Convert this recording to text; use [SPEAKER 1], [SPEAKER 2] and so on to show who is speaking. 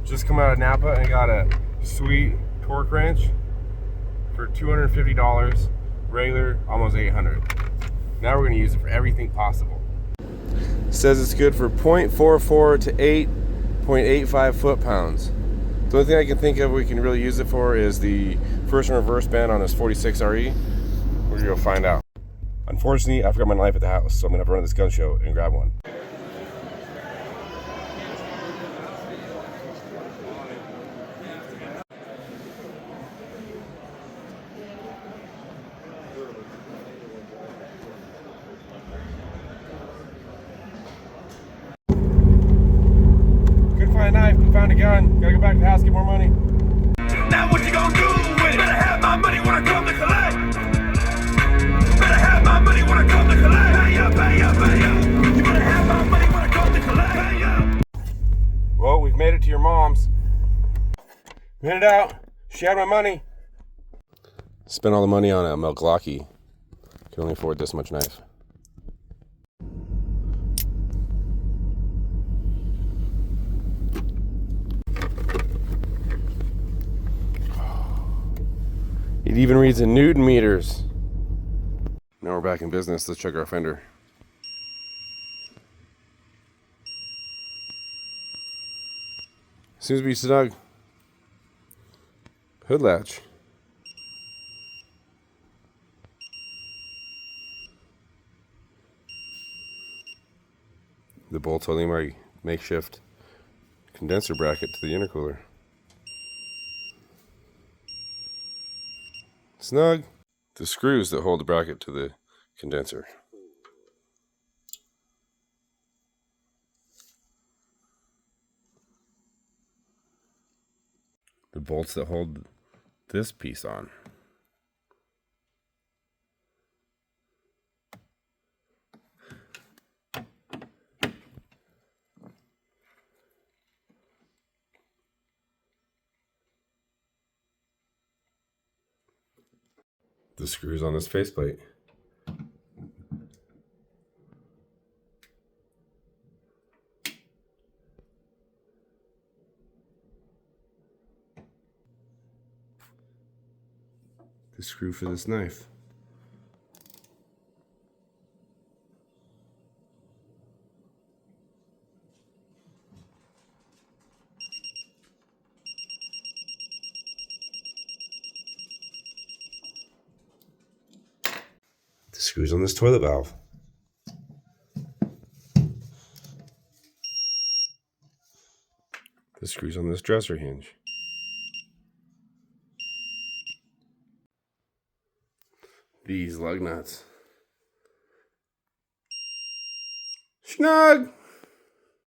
[SPEAKER 1] Just come out of Napa and got a sweet torque wrench for $250. Regular, almost $800. Now we're gonna use it for everything possible. Says it's good for 0.44 to 8.85 foot-pounds. The only thing I can think of we can really use it for is the first and reverse band on this 46 RE. We're gonna go find out. Unfortunately, I forgot my knife at the house, so I'm gonna have to run to this gun show and grab one. Couldn't find a knife, but found a gun. Gotta go back to the house, get more money.
[SPEAKER 2] Now what you gonna do with it? Better have my money when I come to collect. Better have my money when I come to collect. Pay up, pay up, pay up. You better have my money when I come to collect. Pay up.
[SPEAKER 1] Well, we've made it to your mom's. Made it out. She had my money. Spent all the money on a Milwaukee. Can only afford this much knife. It even reads in Newton meters. Now we're back in business. Let's check our fender. Seems to be snug. Hood latch. The bolt's holding my makeshift condenser bracket to the intercooler. Snug. The screws that hold the bracket to the condenser. The bolts that hold this piece on. The screws on this faceplate. The screw for this knife. The screws on this toilet valve. The screws on this dresser hinge. These lug nuts. Snug!